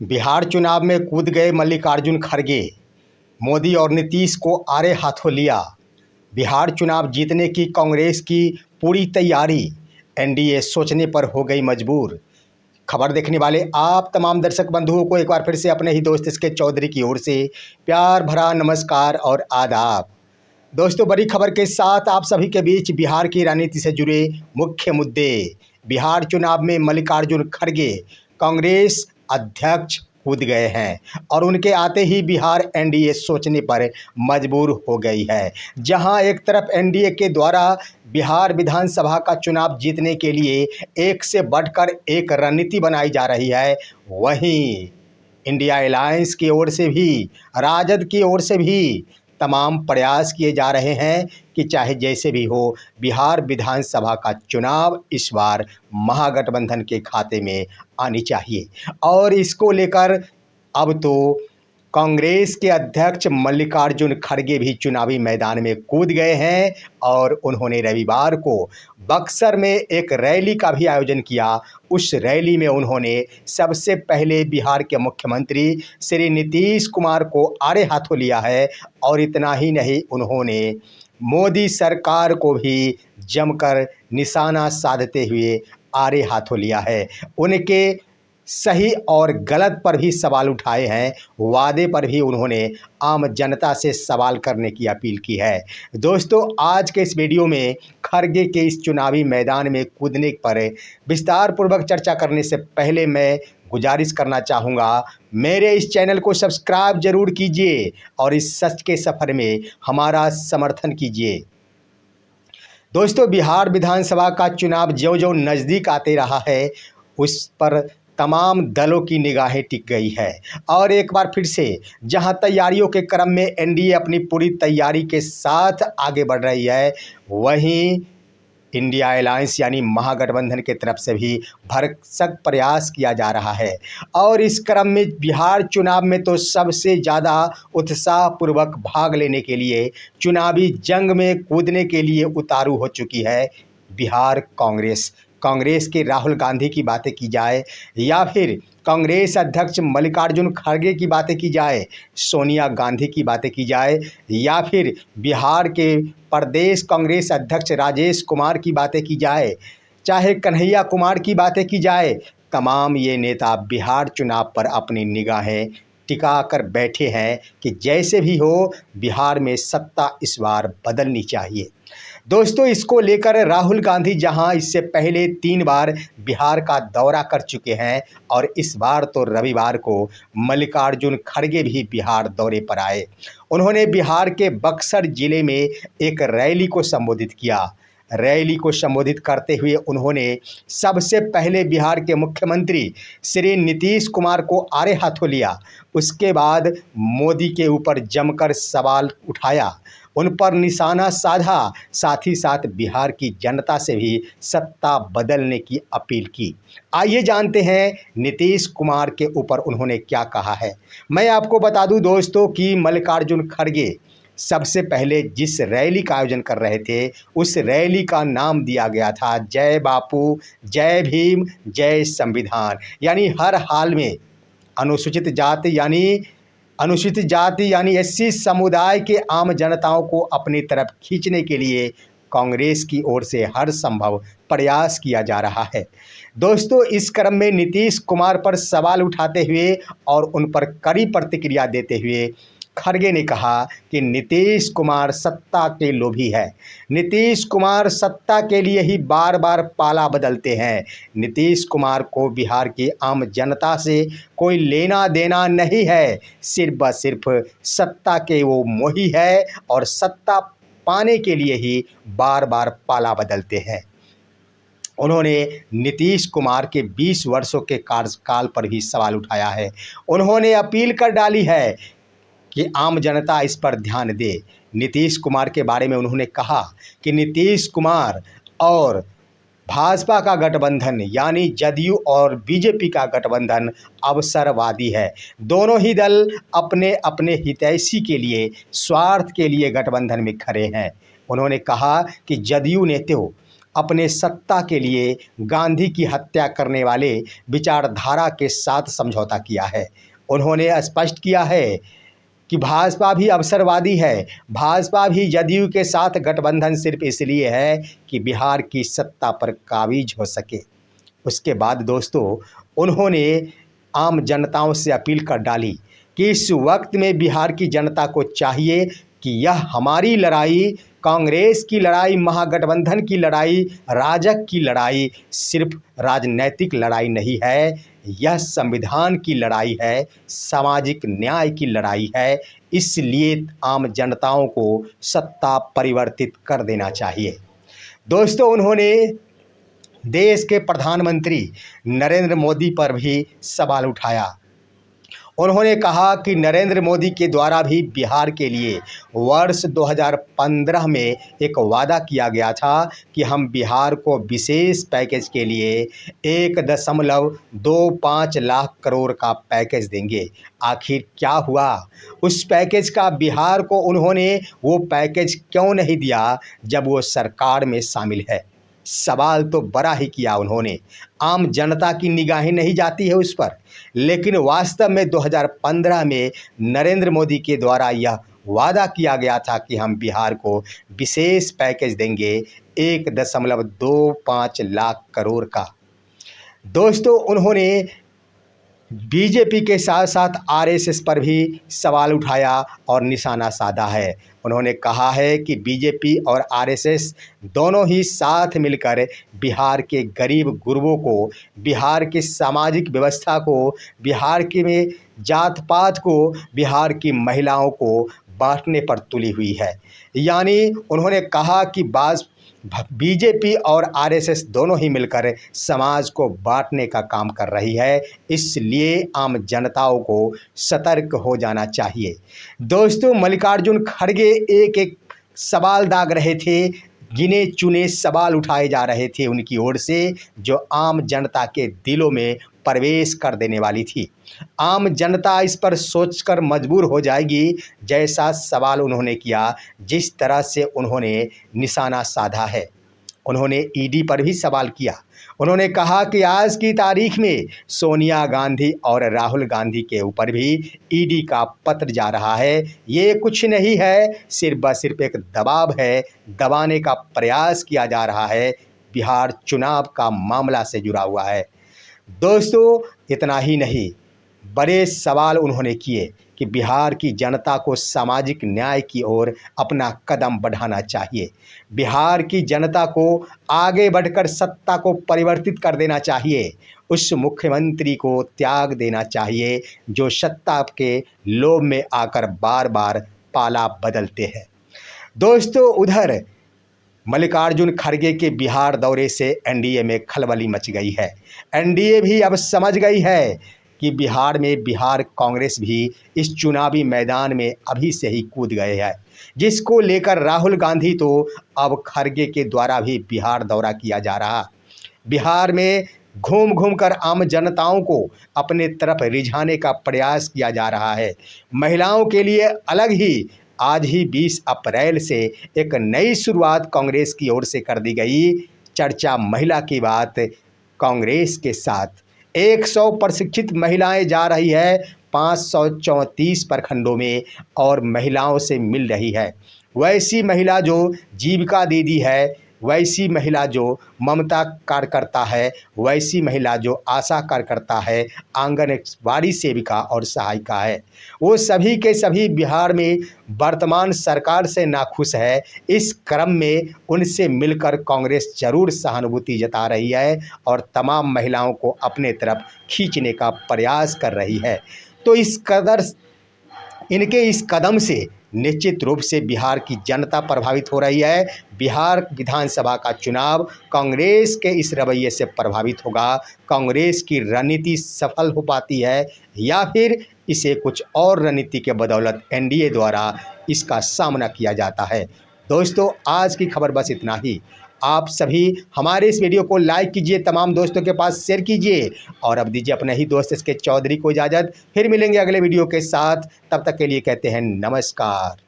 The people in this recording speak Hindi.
बिहार चुनाव में कूद गए मल्लिकार्जुन खड़गे। मोदी और नीतीश को आड़े हाथों लिया। बिहार चुनाव जीतने की कांग्रेस की पूरी तैयारी, एनडीए सोचने पर हो गई मजबूर। खबर देखने वाले आप तमाम दर्शक बंधुओं को एक बार फिर से अपने ही दोस्त इसके चौधरी की ओर से प्यार भरा नमस्कार और आदाब। दोस्तों, बड़ी खबर के साथ आप सभी के बीच बिहार की राजनीति से जुड़े मुख्य मुद्दे। बिहार चुनाव में मल्लिकार्जुन खड़गे कांग्रेस अध्यक्ष कूद गए हैं और उनके आते ही बिहार एनडीए सोचने पर मजबूर हो गई है। जहां एक तरफ एनडीए के द्वारा बिहार विधानसभा का चुनाव जीतने के लिए एक से बढ़कर एक रणनीति बनाई जा रही है, वहीं इंडिया अलायंस की ओर से भी, राजद की ओर से भी तमाम प्रयास किए जा रहे हैं कि चाहे जैसे भी हो, बिहार विधानसभा का चुनाव इस बार महागठबंधन के खाते में आनी चाहिए। और इसको लेकर अब तो कांग्रेस के अध्यक्ष मल्लिकार्जुन खड़गे भी चुनावी मैदान में कूद गए हैं और उन्होंने रविवार को बक्सर में एक रैली का भी आयोजन किया। उस रैली में उन्होंने सबसे पहले बिहार के मुख्यमंत्री श्री नीतीश कुमार को आड़े हाथों लिया है और इतना ही नहीं, उन्होंने मोदी सरकार को भी जमकर निशाना साधते हुए आड़े हाथों लिया है। उनके सही और गलत पर भी सवाल उठाए हैं, वादे पर भी उन्होंने आम जनता से सवाल करने की अपील की है। दोस्तों, आज के इस वीडियो में खड़गे के इस चुनावी मैदान में कूदने पर विस्तार पूर्वक चर्चा करने से पहले मैं गुजारिश करना चाहूँगा, मेरे इस चैनल को सब्सक्राइब जरूर कीजिए और इस सच के सफ़र में हमारा समर्थन कीजिए। दोस्तों, बिहार विधानसभा का चुनाव ज्यों-ज्यों नज़दीक आते रहा है, उस पर तमाम दलों की निगाहें टिक गई है और एक बार फिर से जहां तैयारियों के क्रम में एनडीए अपनी पूरी तैयारी के साथ आगे बढ़ रही है, वहीं इंडिया अलायंस यानी महागठबंधन की तरफ से भी भरसक प्रयास किया जा रहा है। और इस क्रम में बिहार चुनाव में तो सबसे ज़्यादा उत्साहपूर्वक भाग लेने के लिए, चुनावी जंग में कूदने के लिए उतारू हो चुकी है बिहार कांग्रेस। कांग्रेस के राहुल गांधी की बातें की जाए या फिर कांग्रेस अध्यक्ष मल्लिकार्जुन खड़गे की बातें की जाए, सोनिया गांधी की बातें की जाए या फिर बिहार के प्रदेश कांग्रेस अध्यक्छ राजेश कुमार की बातें की जाए, चाहे कन्हैया कुमार की बातें की जाए, तमाम ये नेता बिहार चुनाव पर अपनी निगाहें टिका कर बैठे हैं कि जैसे भी हो बिहार में सत्ता इस बार बदलनी चाहिए। दोस्तों, इसको लेकर राहुल गांधी जहां इससे पहले 3 बार बिहार का दौरा कर चुके हैं और इस बार तो रविवार को मल्लिकार्जुन खड़गे भी बिहार दौरे पर आए। उन्होंने बिहार के बक्सर जिले में एक रैली को संबोधित किया। रैली को संबोधित करते हुए उन्होंने सबसे पहले बिहार के मुख्यमंत्री श्री नीतीश कुमार को आड़े हाथों लिया। उसके बाद मोदी के ऊपर जमकर सवाल उठाया, उन पर निशाना साधा, साथ ही साथ बिहार की जनता से भी सत्ता बदलने की अपील की। आइए जानते हैं नीतीश कुमार के ऊपर उन्होंने क्या कहा है। मैं आपको बता दूं दोस्तों कि मल्लिकार्जुन खड़गे सबसे पहले जिस रैली का आयोजन कर रहे थे, उस रैली का नाम दिया गया था जय बापू, जय भीम, जय संविधान। यानी हर हाल में अनुसूचित जाति यानी एससी समुदाय के आम जनताओं को अपनी तरफ खींचने के लिए कांग्रेस की ओर से हर संभव प्रयास किया जा रहा है। दोस्तों, इस क्रम में नीतीश कुमार पर सवाल उठाते हुए और उन पर कड़ी प्रतिक्रिया देते हुए खड़गे ने कहा कि नीतीश कुमार सत्ता के लोभी है। नीतीश कुमार सत्ता के लिए ही बार बार पाला बदलते हैं। नीतीश कुमार को बिहार की आम जनता से कोई लेना देना नहीं है, सिर्फ व सिर्फ सत्ता के वो मोही है और सत्ता पाने के लिए ही बार बार पाला बदलते हैं। उन्होंने नीतीश कुमार के 20 वर्षों के कार्यकाल पर भी सवाल उठाया है। उन्होंने अपील कर डाली है कि आम जनता इस पर ध्यान दे। नीतीश कुमार के बारे में उन्होंने कहा कि नीतीश कुमार और भाजपा का गठबंधन यानी जदयू और बीजेपी का गठबंधन अवसरवादी है। दोनों ही दल अपने अपने हितैषी के लिए, स्वार्थ के लिए गठबंधन में खड़े हैं। उन्होंने कहा कि जदयू ने तो अपने सत्ता के लिए गांधी की हत्या करने वाले विचारधारा के साथ समझौता किया है। उन्होंने स्पष्ट किया है कि भाजपा भी अवसरवादी है, भाजपा भी जदयू के साथ गठबंधन सिर्फ इसलिए है कि बिहार की सत्ता पर काबिज हो सके। उसके बाद दोस्तों उन्होंने आम जनताओं से अपील कर डाली कि इस वक्त में बिहार की जनता को चाहिए कि यह हमारी लड़ाई, कांग्रेस की लड़ाई, महागठबंधन की लड़ाई, राजग की लड़ाई सिर्फ राजनीतिक लड़ाई नहीं है, यह संविधान की लड़ाई है, सामाजिक न्याय की लड़ाई है। इसलिए आम जनताओं को सत्ता परिवर्तित कर देना चाहिए। दोस्तों उन्होंने देश के प्रधानमंत्री नरेंद्र मोदी पर भी सवाल उठाया। उन्होंने कहा कि नरेंद्र मोदी के द्वारा भी बिहार के लिए वर्ष 2015 में एक वादा किया गया था कि हम बिहार को विशेष पैकेज के लिए 1.25 लाख करोड़ का पैकेज देंगे। आखिर क्या हुआ? उस पैकेज का बिहार को उन्होंने वो पैकेज क्यों नहीं दिया जब वो सरकार में शामिल है? सवाल तो बड़ा ही किया उन्होंने। आम जनता की निगाहें नहीं जाती है उस पर, लेकिन वास्तव में 2015 में नरेंद्र मोदी के द्वारा यह वादा किया गया था कि हम बिहार को विशेष पैकेज देंगे 1.25 लाख करोड़ का। दोस्तों उन्होंने बीजेपी के साथ साथ आरएसएस पर भी सवाल उठाया और निशाना साधा है। उन्होंने कहा है कि बीजेपी और आरएसएस दोनों ही साथ मिलकर बिहार के गरीब गुरबों को, बिहार की सामाजिक व्यवस्था को, बिहार के में जात पात को, बिहार की महिलाओं को बांटने पर तुली हुई है। यानी उन्होंने कहा कि बीजेपी और आरएसएस दोनों ही मिलकर समाज को बांटने का काम कर रही है, इसलिए आम जनताओं को सतर्क हो जाना चाहिए। दोस्तों मल्लिकार्जुन खड़गे एक एक सवाल दाग रहे थे, गिने चुने सवाल उठाए जा रहे थे उनकी ओर से, जो आम जनता के दिलों में प्रवेश कर देने वाली थी। आम जनता इस पर सोचकर मजबूर हो जाएगी जैसा सवाल उन्होंने किया, जिस तरह से उन्होंने निशाना साधा है। उन्होंने ईडी पर भी सवाल किया। उन्होंने कहा कि आज की तारीख में सोनिया गांधी और राहुल गांधी के ऊपर भी ईडी का पत्र जा रहा है। ये कुछ नहीं है, सिर्फ व सिर्फ एक दबाव है, दबाने का प्रयास किया जा रहा है, बिहार चुनाव का मामला से जुड़ा हुआ है। दोस्तों इतना ही नहीं, बड़े सवाल उन्होंने किए कि बिहार की जनता को सामाजिक न्याय की ओर अपना कदम बढ़ाना चाहिए, बिहार की जनता को आगे बढ़कर सत्ता को परिवर्तित कर देना चाहिए, उस मुख्यमंत्री को त्याग देना चाहिए जो सत्ता के लोभ में आकर बार बार पाला बदलते हैं। दोस्तों उधर मल्लिकार्जुन खड़गे के बिहार दौरे से एनडीए में खलबली मच गई है। एनडीए भी अब समझ गई है कि बिहार में बिहार कांग्रेस भी इस चुनावी मैदान में अभी से ही कूद गए हैं, जिसको लेकर राहुल गांधी तो अब खड़गे के द्वारा भी बिहार दौरा किया जा रहा। बिहार में घूम घूम कर आम जनताओं को अपने तरफ रिझाने का प्रयास किया जा रहा है। महिलाओं के लिए अलग ही आज ही 20 अप्रैल से एक नई शुरुआत कांग्रेस की ओर से कर दी गई। चर्चा महिला की बात कांग्रेस के साथ 100 प्रशिक्षित महिलाएं जा रही है 534 प्रखंडों में और महिलाओं से मिल रही है। वैसी महिला जो जीविका दीदी है, वैसी महिला जो ममता कार्यकर्ता है, वैसी महिला जो आशा कार्यकर्ता है, आंगनबाड़ी सेविका और सहायिका है, वो सभी के सभी बिहार में वर्तमान सरकार से नाखुश है। इस क्रम में उनसे मिलकर कांग्रेस जरूर सहानुभूति जता रही है और तमाम महिलाओं को अपने तरफ खींचने का प्रयास कर रही है। तो इनके इस कदम से निश्चित रूप से बिहार की जनता प्रभावित हो रही है। बिहार विधानसभा का चुनाव कांग्रेस के इस रवैये से प्रभावित होगा। कांग्रेस की रणनीति सफल हो पाती है या फिर इसे कुछ और रणनीति के बदौलत एनडीए द्वारा इसका सामना किया जाता है। दोस्तों आज की खबर बस इतना ही। आप सभी हमारे इस वीडियो को लाइक कीजिए, तमाम दोस्तों के पास शेयर कीजिए और अब दीजिए अपने ही दोस्त इसके चौधरी को इजाज़त। फिर मिलेंगे अगले वीडियो के साथ, तब तक के लिए कहते हैं नमस्कार।